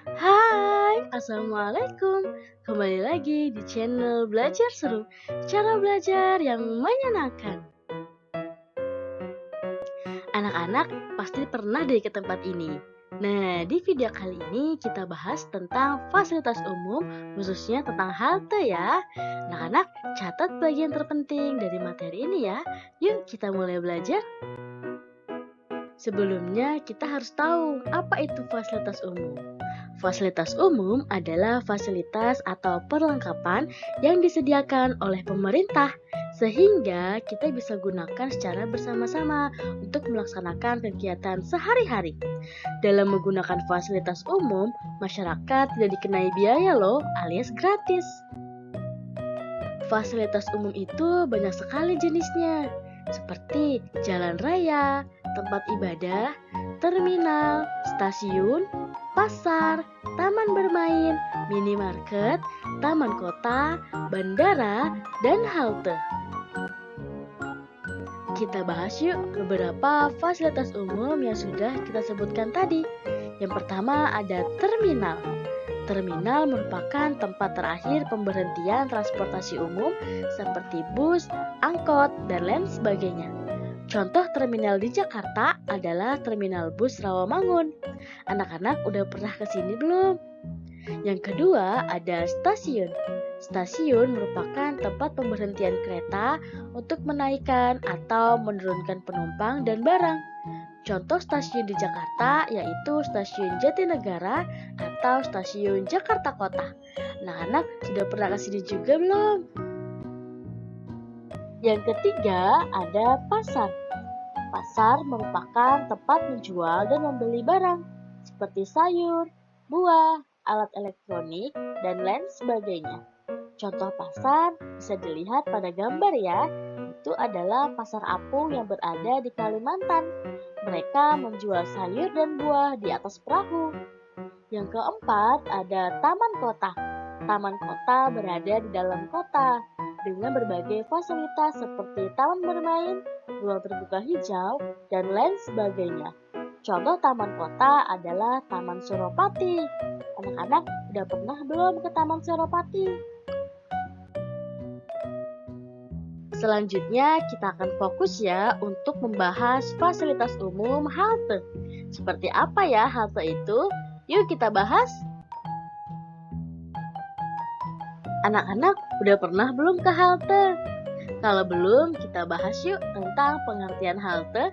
Hai, Assalamualaikum. Kembali lagi di channel Belajar Seru, cara belajar yang menyenangkan. Anak-anak pasti pernah deh ke tempat ini. Nah, di video kali ini kita bahas tentang fasilitas umum, khususnya tentang halte ya. Anak-anak, catat bagian terpenting dari materi ini ya. Yuk kita mulai belajar. Sebelumnya kita harus tahu apa itu fasilitas umum. Fasilitas umum adalah fasilitas atau perlengkapan yang disediakan oleh pemerintah sehingga kita bisa gunakan secara bersama-sama untuk melaksanakan kegiatan sehari-hari. Dalam menggunakan fasilitas umum, masyarakat tidak dikenai biaya loh, alias gratis. Fasilitas umum itu banyak sekali jenisnya, seperti jalan raya, tempat ibadah, terminal, stasiun, pasar, taman bermain, minimarket, taman kota, bandara, dan halte. Kita bahas yuk beberapa fasilitas umum yang sudah kita sebutkan tadi. Yang pertama ada terminal. Terminal merupakan tempat terakhir pemberhentian transportasi umum seperti bus, angkot, dan lain sebagainya. Contoh terminal di Jakarta adalah terminal bus Rawamangun. Anak-anak udah pernah ke sini belum? Yang kedua ada stasiun. Stasiun merupakan tempat pemberhentian kereta untuk menaikkan atau menurunkan penumpang dan barang. Contoh stasiun di Jakarta yaitu stasiun Jatinegara atau stasiun Jakarta Kota. Anak-anak sudah pernah ke sini juga belum? Yang ketiga ada pasar. Pasar merupakan tempat menjual dan membeli barang seperti sayur, buah, alat elektronik, dan lain sebagainya. Contoh pasar bisa dilihat pada gambar ya. Itu adalah pasar apung yang berada di Kalimantan. Mereka menjual sayur dan buah di atas perahu. Yang keempat ada taman kota. Taman kota berada di dalam kota dengan berbagai fasilitas seperti taman bermain, ruang terbuka hijau, dan lain sebagainya. Contoh taman kota adalah Taman Suropati. Anak-anak udah pernah belum ke Taman Suropati? Selanjutnya kita akan fokus ya untuk membahas fasilitas umum halte. Seperti apa ya halte itu? Yuk kita bahas. Anak-anak udah pernah belum ke halte? Kalau belum, kita bahas yuk tentang pengertian halte.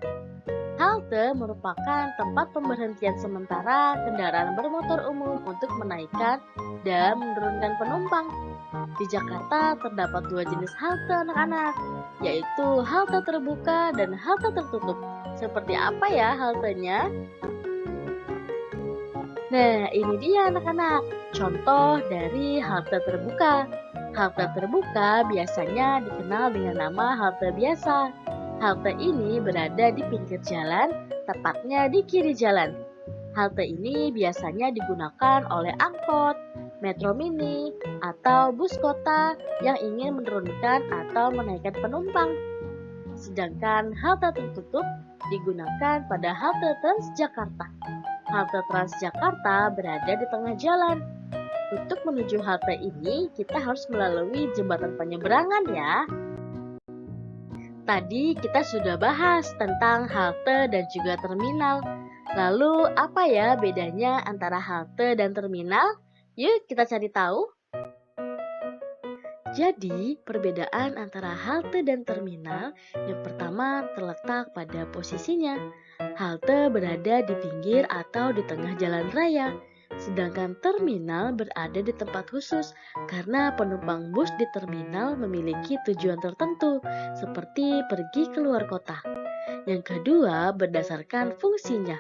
Halte merupakan tempat pemberhentian sementara kendaraan bermotor umum untuk menaikkan dan menurunkan penumpang. Di Jakarta terdapat dua jenis halte anak-anak, yaitu halte terbuka dan halte tertutup. Seperti apa ya haltenya? Nah, ini dia anak-anak, contoh dari halte terbuka. Halte terbuka biasanya dikenal dengan nama halte biasa. Halte ini berada di pinggir jalan, tepatnya di kiri jalan. Halte ini biasanya digunakan oleh angkot, metro mini, atau bus kota yang ingin menurunkan atau menaikkan penumpang. Sedangkan halte tertutup digunakan pada halte Transjakarta. Halte Transjakarta berada di tengah jalan. Untuk menuju halte ini, kita harus melalui jembatan penyeberangan ya. Tadi kita sudah bahas tentang halte dan juga terminal. Lalu apa ya bedanya antara halte dan terminal? Yuk kita cari tahu. Jadi, perbedaan antara halte dan terminal yang pertama terletak pada posisinya. Halte berada di pinggir atau di tengah jalan raya, sedangkan terminal berada di tempat khusus karena penumpang bus di terminal memiliki tujuan tertentu, seperti pergi keluar kota. Yang kedua, berdasarkan fungsinya.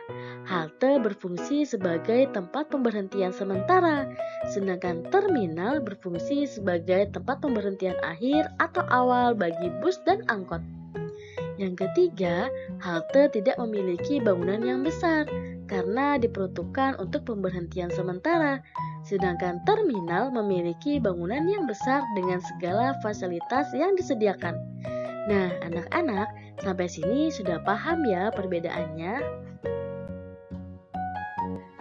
Halte berfungsi sebagai tempat pemberhentian sementara, sedangkan terminal berfungsi sebagai tempat pemberhentian akhir atau awal bagi bus dan angkot. Yang ketiga, halte tidak memiliki bangunan yang besar karena diperuntukkan untuk pemberhentian sementara, sedangkan terminal memiliki bangunan yang besar dengan segala fasilitas yang disediakan. Nah, anak-anak, sampai sini sudah paham ya perbedaannya?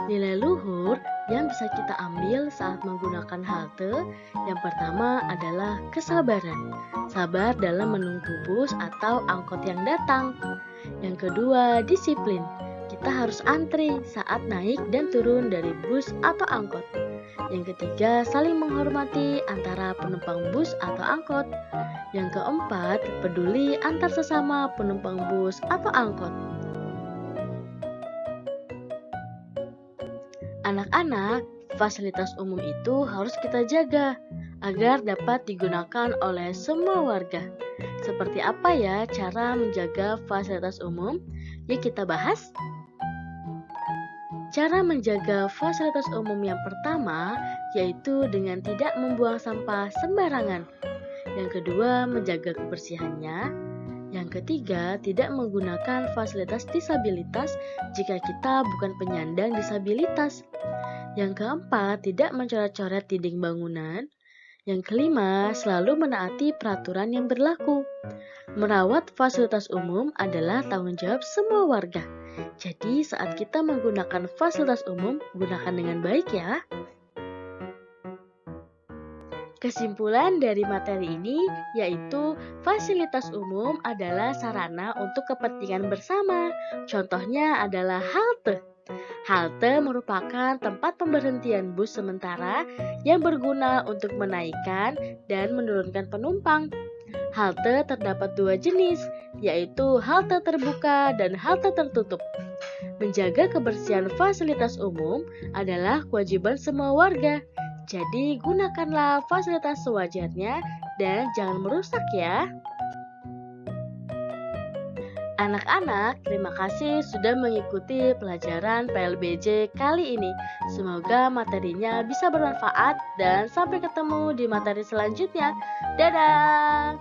Nilai luhur yang bisa kita ambil saat menggunakan halte, yang pertama adalah kesabaran. Sabar dalam menunggu bus atau angkot yang datang. Yang kedua, disiplin. Kita harus antri saat naik dan turun dari bus atau angkot. Yang ketiga, saling menghormati antara penumpang bus atau angkot. Yang keempat, peduli antar sesama penumpang bus atau angkot. Anak-anak, fasilitas umum itu harus kita jaga agar dapat digunakan oleh semua warga. Seperti apa ya cara menjaga fasilitas umum? Yuk kita bahas. Cara menjaga fasilitas umum yang pertama yaitu dengan tidak membuang sampah sembarangan. Yang kedua, menjaga kebersihannya. Yang ketiga, tidak menggunakan fasilitas disabilitas jika kita bukan penyandang disabilitas. Yang keempat, tidak mencoret-coret dinding bangunan. Yang kelima, selalu menaati peraturan yang berlaku. Merawat fasilitas umum adalah tanggung jawab semua warga. Jadi, saat kita menggunakan fasilitas umum, gunakan dengan baik ya. Kesimpulan dari materi ini yaitu fasilitas umum adalah sarana untuk kepentingan bersama. Contohnya adalah halte. Halte merupakan tempat pemberhentian bus sementara yang berguna untuk menaikkan dan menurunkan penumpang. Halte terdapat dua jenis, yaitu halte terbuka dan halte tertutup. Menjaga kebersihan fasilitas umum adalah kewajiban semua warga. Jadi, gunakanlah fasilitas sewajarnya dan jangan merusak ya. Anak-anak, terima kasih sudah mengikuti pelajaran PLBJ kali ini. Semoga materinya bisa bermanfaat dan sampai ketemu di materi selanjutnya. Dadah!